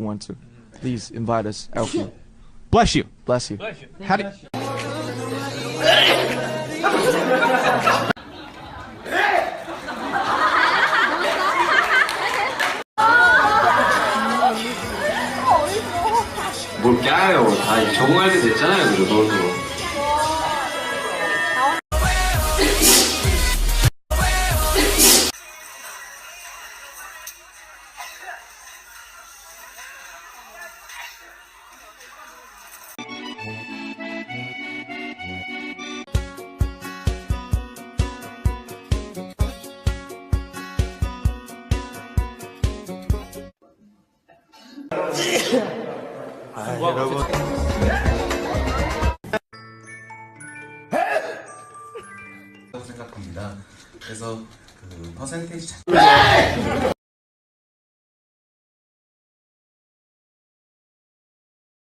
want to please invite us out here. Bless you. Bless you. How do 뭘 까요? 다 적응하게 됐잖아요, 그래도. 여러분 생각합니다. 그래서 그 퍼센테이지